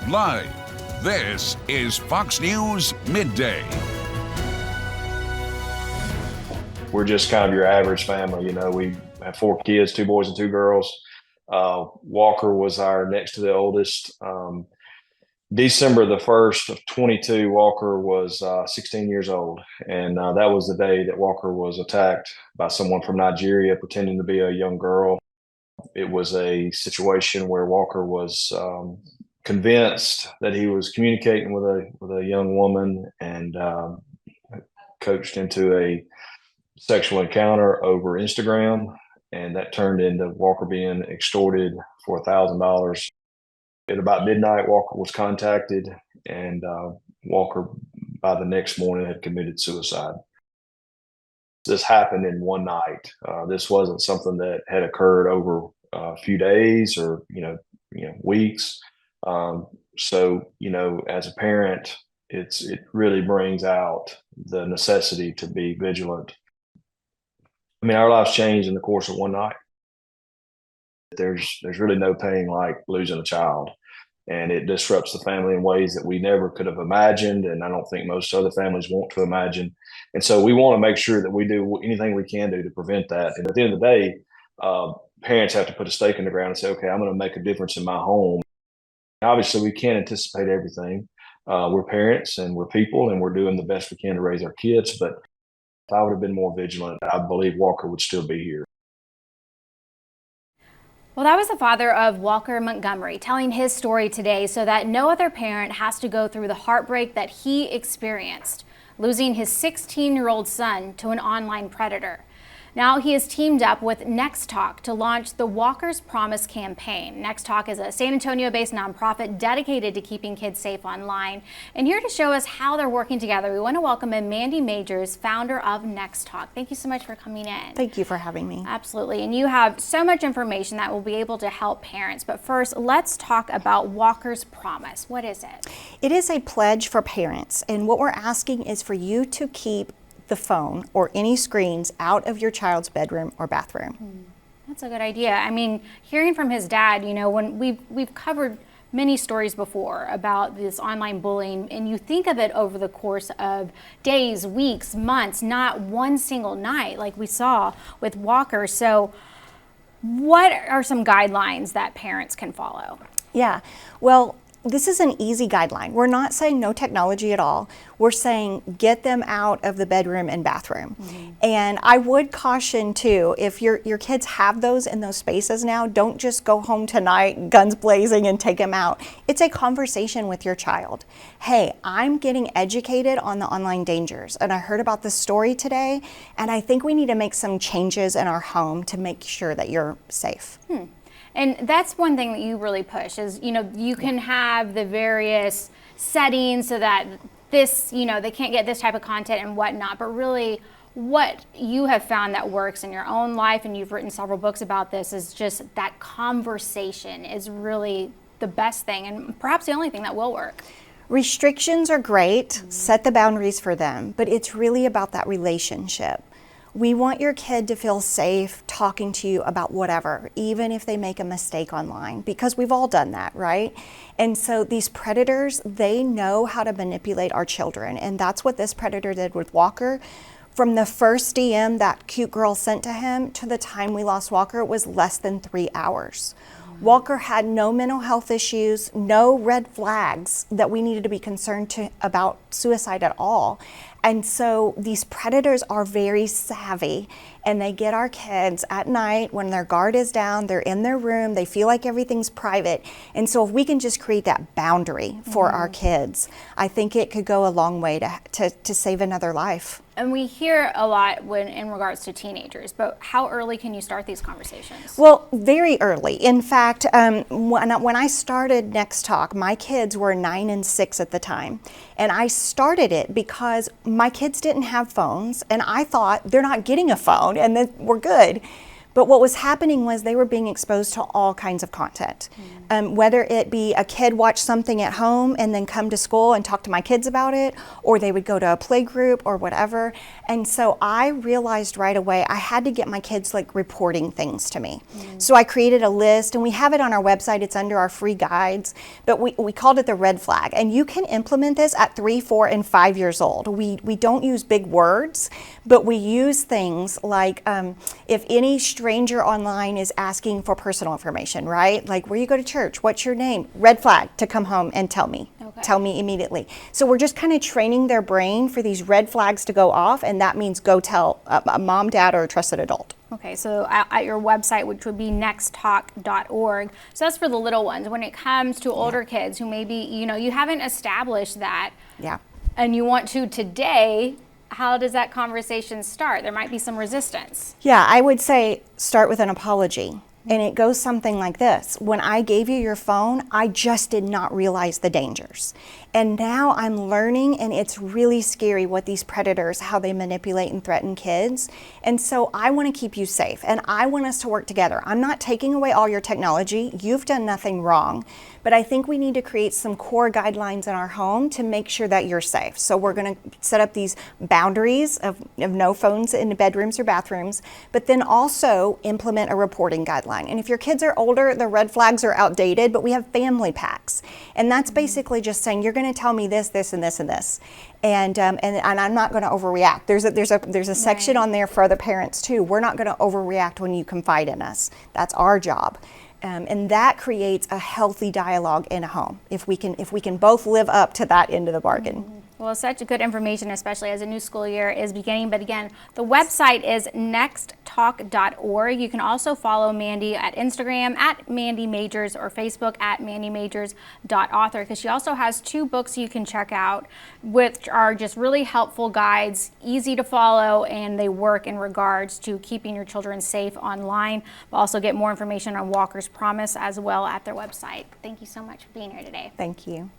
Live, this is Fox News Midday. We're just kind of your average family. You know, we have 4 kids, 2 boys and 2 girls. Walker was our next to the oldest. December the 1st of 22, Walker was 16 years old. And that was the day that Walker was attacked by someone from Nigeria pretending to be a young girl. It was a situation where Walker was convinced that he was communicating with a young woman and coached into a sexual encounter over Instagram. And that turned into Walker being extorted for $1,000. At about midnight, Walker was contacted, and Walker, by the next morning, had committed suicide. This happened in one night. This wasn't something that had occurred over a few days or weeks. So as a parent, it really brings out the necessity to be vigilant. I mean, our lives changed in the course of one night. There's really no pain like losing a child, and it disrupts the family in ways that we never could have imagined, and I don't think most other families want to imagine. And so we want to make sure that we do anything we can do to prevent that. And at the end of the day, parents have to put a stake in the ground and say, okay, I'm going to make a difference in my home. Obviously, we can't anticipate everything. We're parents and we're people, and we're doing the best we can to raise our kids. But if I would have been more vigilant, I believe Walker would still be here. Well, that was the father of Walker Montgomery telling his story today so that no other parent has to go through the heartbreak that he experienced, losing his 16-year-old son to an online predator. Now he has teamed up with Next Talk to launch the Walker's Promise campaign. Next Talk is a San Antonio-based nonprofit dedicated to keeping kids safe online. And here to show us how they're working together, we want to welcome in Mandy Majors, founder of Next Talk. Thank you so much for coming in. Thank you for having me. Absolutely. And you have so much information that will be able to help parents. But first, let's talk about Walker's Promise. What is it? It is a pledge for parents. And what we're asking is for you to keep the phone or any screens out of your child's bedroom or bathroom. That's a good idea. I mean, hearing from his dad, when we've covered many stories before about this online bullying, and you think of it over the course of days, weeks, months, not one single night like we saw with Walker. So what are some guidelines that parents can follow? Yeah, well, this is an easy guideline. We're not saying no technology at all. We're saying get them out of the bedroom and bathroom. And I would caution too, if your kids have those in those spaces now, don't just go home tonight, guns blazing, and take them out. It's a conversation with your child. Hey, I'm getting educated on the online dangers, and I heard about this story today, and I think we need to make some changes in our home to make sure that you're safe. And that's one thing that you really push is, you can have the various settings so that this, they can't get this type of content and whatnot, but really what you have found that works in your own life, and you've written several books about this, is just that conversation is really the best thing and perhaps the only thing that will work. Restrictions are great, set the boundaries for them, but it's really about that relationship. We want your kid to feel safe talking to you about whatever, even if they make a mistake online, because we've all done that, right? And so these predators, they know how to manipulate our children, and that's what this predator did with Walker. From the first DM that cute girl sent to him to the time we lost Walker, it was less than 3 hours. Walker had no mental health issues, no red flags that we needed to be concerned about suicide at all. And so these predators are very savvy, and they get our kids at night when their guard is down, they're in their room, they feel like everything's private. And so if we can just create that boundary for our kids, I think it could go a long way to save another life. And we hear a lot in regards to teenagers, but how early can you start these conversations? Well, very early. In fact, when I started Next Talk, my kids were 9 and 6 at the time. And I started it because my kids didn't have phones, and I thought they're not getting a phone and then we're good. But what was happening was they were being exposed to all kinds of content. Whether it be a kid watch something at home and then come to school and talk to my kids about it, or they would go to a play group or whatever. And so I realized right away I had to get my kids like reporting things to me. So I created a list, and we have it on our website. It's under our free guides, but we called it the red flag. And you can implement this at 3, 4, and 5 years old. We don't use big words, but we use things like if any stranger online is asking for personal information, right? Like, where you go to church, what's your name? Red flag to come home and tell me. Okay. Tell me immediately. So we're just kind of training their brain for these red flags to go off, and that means go tell a mom, dad, or a trusted adult. Okay, so at your website, which would be nexttalk.org, so that's for the little ones. When it comes to older kids who maybe, you haven't established that, and you want to today, how does that conversation start? There might be some resistance. Yeah, I would say start with an apology. And it goes something like this. When I gave you your phone, I just did not realize the dangers. And now I'm learning, and it's really scary what these predators, how they manipulate and threaten kids. And so I want to keep you safe, and I want us to work together. I'm not taking away all your technology. You've done nothing wrong. But I think we need to create some core guidelines in our home to make sure that you're safe. So we're going to set up these boundaries of no phones in the bedrooms or bathrooms, but then also implement a reporting guideline. And if your kids are older, the red flags are outdated, but we have family packs. And that's basically just saying, you're going to tell me this, this, and this, and this. And I'm not going to overreact. There's a section on there for other parents too. We're not going to overreact when you confide in us. That's our job. And that creates a healthy dialogue in a home if we can both live up to that end of the bargain. Well, such good information, especially as a new school year is beginning. But again, the website is nexttalk.org. You can also follow Mandy at Instagram at Mandy Majors or Facebook at mandymajors.author, because she also has 2 books you can check out, which are just really helpful guides, easy to follow, and they work in regards to keeping your children safe online. We'll also get more information on Walker's Promise as well at their website. Thank you so much for being here today. Thank you.